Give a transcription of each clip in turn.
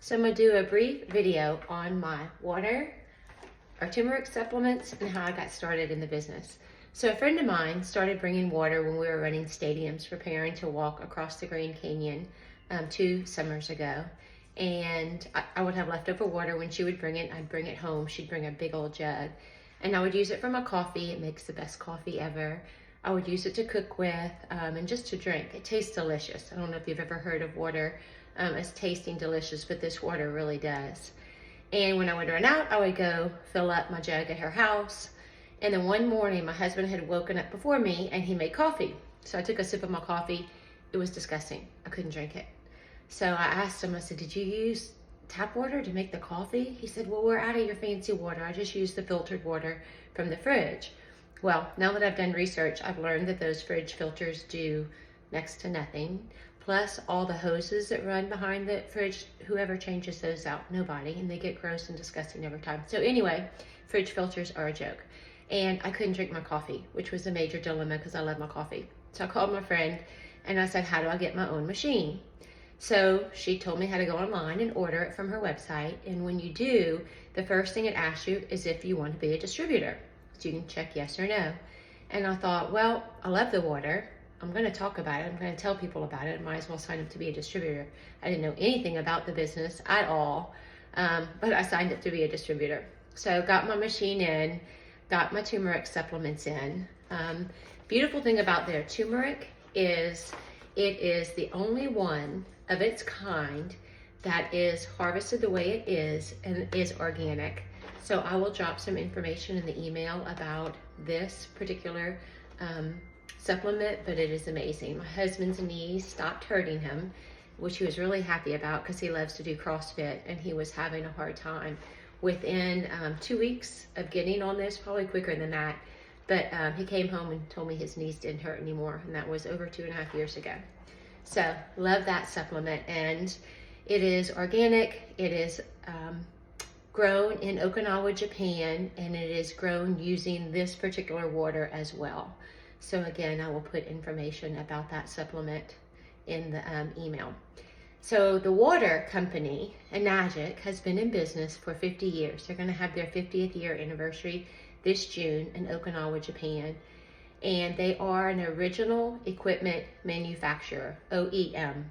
So I'm gonna do a brief video on my water, our turmeric supplements, and how I got started in the business. So a friend of mine started bringing water when we were running stadiums, preparing to walk across the Grand Canyon 2 summers ago. And I would have leftover water. When she would bring it, I'd bring it home. She'd bring a big old jug. And I would use it for my coffee. It makes the best coffee ever. I would use it to cook with and just to drink. It tastes delicious. I don't know if you've ever heard of water as tasting delicious, but this water really does. And when I would run out, I would go fill up my jug at her house. And then one morning, my husband had woken up before me and he made coffee. So I took a sip of my coffee. It was disgusting. I couldn't drink it. So I asked him, I said, did you use tap water to make the coffee? He said, well, we're out of your fancy water. I just used the filtered water from the fridge. Well, now that I've done research, I've learned that those fridge filters do next to nothing. Plus all the hoses that run behind the fridge, whoever changes those out? Nobody, and they get gross and disgusting every time. So anyway, fridge filters are a joke. And I couldn't drink my coffee, which was a major dilemma because I love my coffee. So I called my friend and I said, how do I get my own machine? So she told me how to go online and order it from her website. And when you do, the first thing it asks you is if you want to be a distributor. So you can check yes or no. And I thought, well, I love the water. I'm going to talk about it. I'm going to tell people about it. I might as well sign up to be a distributor. I didn't know anything about the business at all, but I signed up to be a distributor. So got my machine in, got my turmeric supplements in. Beautiful thing about their turmeric is it is the only one of its kind that is harvested the way it is and is organic. So I will drop some information in the email about this particular supplement, but it is amazing. My husband's knees stopped hurting him, which he was really happy about because he loves to do CrossFit and he was having a hard time. Within 2 weeks of getting on this, probably quicker than that, but he came home and told me his knees didn't hurt anymore, and that was over 2.5 years ago. So love that supplement, and it is organic. It is grown in Okinawa, Japan, and it is grown using this particular water as well. So again, I will put information about that supplement in the email. So the water company, Enagic, has been in business for 50 years. They're going to have their 50th year anniversary this June in Okinawa, Japan. And they are an original equipment manufacturer, OEM,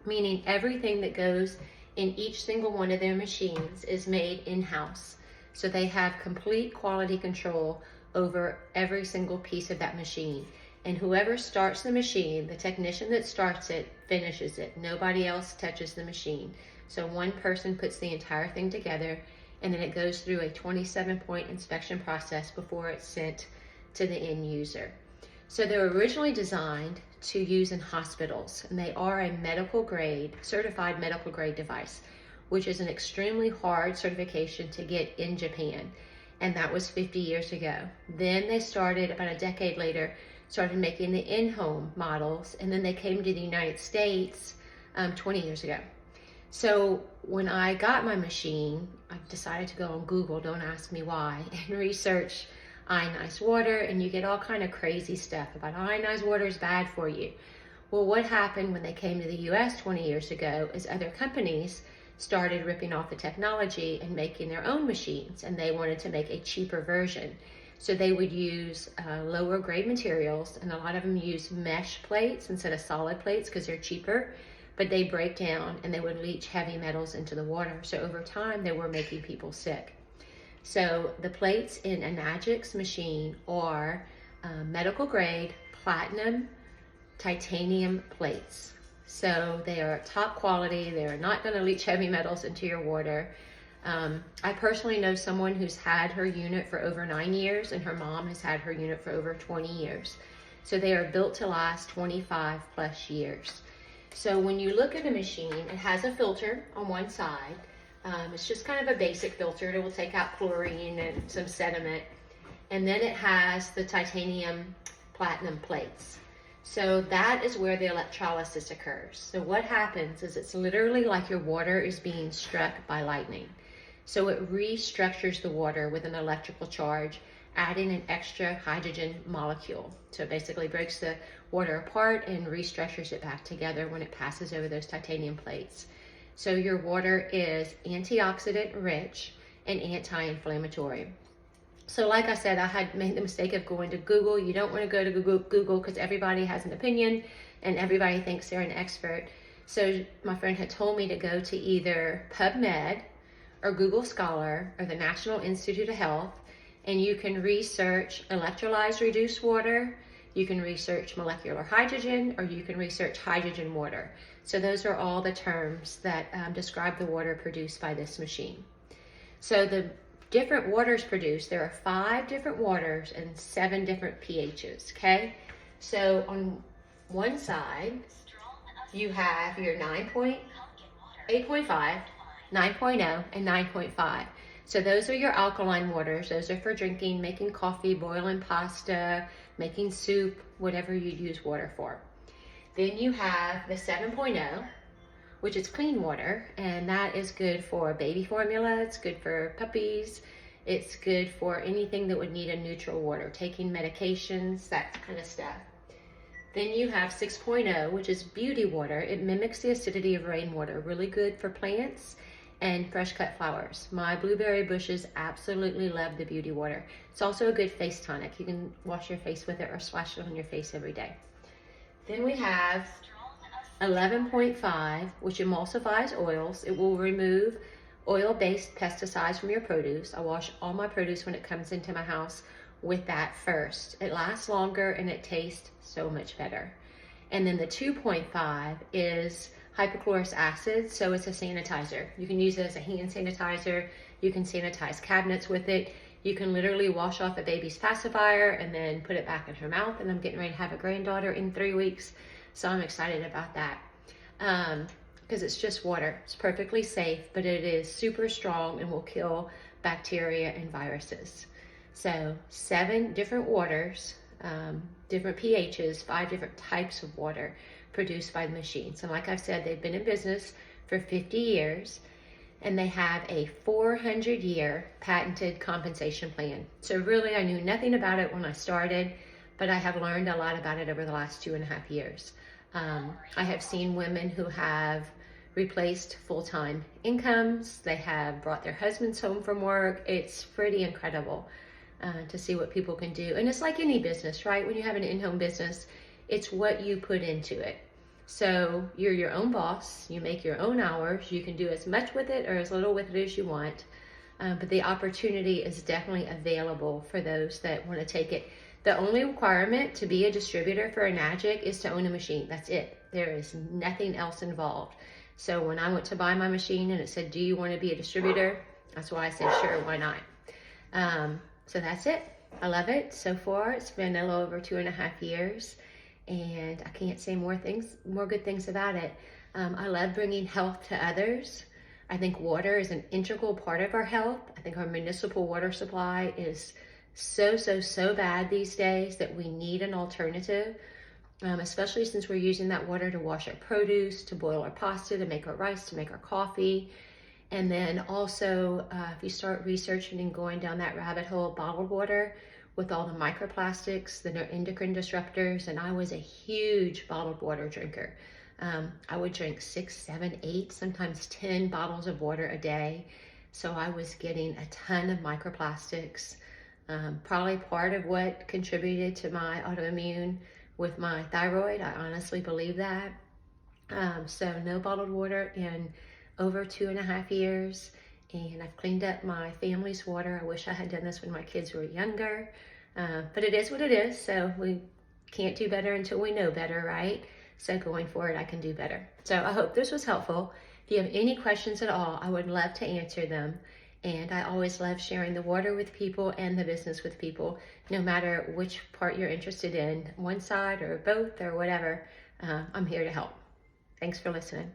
meaning everything that goes in each single one of their machines is made in-house. So they have complete quality control over every single piece of that machine. And whoever starts the machine, the technician that starts it, finishes it. Nobody else touches the machine. So one person puts the entire thing together, and then it goes through a 27-point inspection process before it's sent to the end user. So they're originally designed to use in hospitals, and they are a medical grade, certified medical grade device, which is an extremely hard certification to get in Japan. And that was 50 years ago. Then they started, about a decade later, started making the in-home models, and then they came to the United States 20 years ago. So when I got my machine, I decided to go on Google, don't ask me why, and research ionized water, and you get all kind of crazy stuff about ionized water is bad for you. Well, what happened when they came to the US 20 years ago is other companies started ripping off the technology and making their own machines, and they wanted to make a cheaper version. So they would use lower grade materials, and a lot of them use mesh plates instead of solid plates because they're cheaper, but they break down and they would leach heavy metals into the water. So over time, they were making people sick. So the plates in Enagic's machine are medical grade platinum titanium plates. So they are top quality. They are not going to leach heavy metals into your water. I personally know someone who's had her unit for over 9 years, and her mom has had her unit for over 20 years. So they are built to last 25 plus years. So when you look at a machine, it has a filter on one side. It's just kind of a basic filter. It will take out chlorine and some sediment. And then it has the titanium platinum plates. So that is where the electrolysis occurs. So what happens is it's literally like your water is being struck by lightning. So it restructures the water with an electrical charge, adding an extra hydrogen molecule. So it basically breaks the water apart and restructures it back together when it passes over those titanium plates. So your water is antioxidant rich and anti-inflammatory. So like I said, I had made the mistake of going to Google. You don't want to go to Google because everybody has an opinion and everybody thinks they're an expert. So my friend had told me to go to either PubMed or Google Scholar or the National Institute of Health, and you can research electrolyzed reduced water, you can research molecular hydrogen, or you can research hydrogen water. So those are all the terms that describe the water produced by this machine. So the different waters produced, there are 5 different waters and 7 different pHs, okay? So on one side, you have your 8.5, 9.0, and 9.5. So those are your alkaline waters. Those are for drinking, making coffee, boiling pasta, making soup, whatever you use water for. Then you have the 7.0, which is clean water, and that is good for baby formula, it's good for puppies, it's good for anything that would need a neutral water, taking medications, that kind of stuff. Then you have 6.0, which is beauty water. It mimics the acidity of rainwater, really good for plants and fresh cut flowers. My blueberry bushes absolutely love the beauty water. It's also a good face tonic. You can wash your face with it or splash it on your face every day. Then we have 11.5, which emulsifies oils. It will remove oil-based pesticides from your produce. I wash all my produce when it comes into my house with that first. It lasts longer and it tastes so much better. And then the 2.5 is hypochlorous acid, so it's a sanitizer. You can use it as a hand sanitizer. You can sanitize cabinets with it. You can literally wash off a baby's pacifier and then put it back in her mouth. And I'm getting ready to have a granddaughter in 3 weeks, so I'm excited about that. Because it's just water. It's perfectly safe, but it is super strong and will kill bacteria and viruses. So 7 different waters, different pHs, 5 different types of water produced by the machines. And like I've said, they've been in business for 50 years and they have a 400-year patented compensation plan. So really, I knew nothing about it when I started, but I have learned a lot about it over the last 2.5 years. I have seen women who have replaced full-time incomes. They have brought their husbands home from work. It's pretty incredible to see what people can do. And it's like any business, right? When you have an in-home business, it's what you put into it. So you're your own boss, you make your own hours, you can do as much with it or as little with it as you want, but the opportunity is definitely available for those that want to take it. The only requirement to be a distributor for a Enagic is to own a machine. That's it. There is nothing else involved. So when I went to buy my machine and it said, do you want to be a distributor? That's why I said, sure, why not? So that's it. I love it so far. It's been a little over 2.5 years. And I can't say more good things about it. I love bringing health to others. I think water is an integral part of our health. I think our municipal water supply is so bad these days that we need an alternative, especially since we're using that water to wash our produce, to boil our pasta, to make our rice, to make our coffee. And then also, if you start researching and going down that rabbit hole, bottled water, with all the microplastics, the endocrine disruptors, and I was a huge bottled water drinker. I would drink 6, 7, 8, sometimes 10 bottles of water a day. So I was getting a ton of microplastics, probably part of what contributed to my autoimmune with my thyroid. I honestly believe that. So no bottled water in over 2.5 years. And I've cleaned up my family's water. I wish I had done this when my kids were younger, but it is what it is. So we can't do better until we know better, right? So going forward, I can do better. So I hope this was helpful. If you have any questions at all, I would love to answer them. And I always love sharing the water with people and the business with people, no matter which part you're interested in, one side or both or whatever. I'm here to help. Thanks for listening.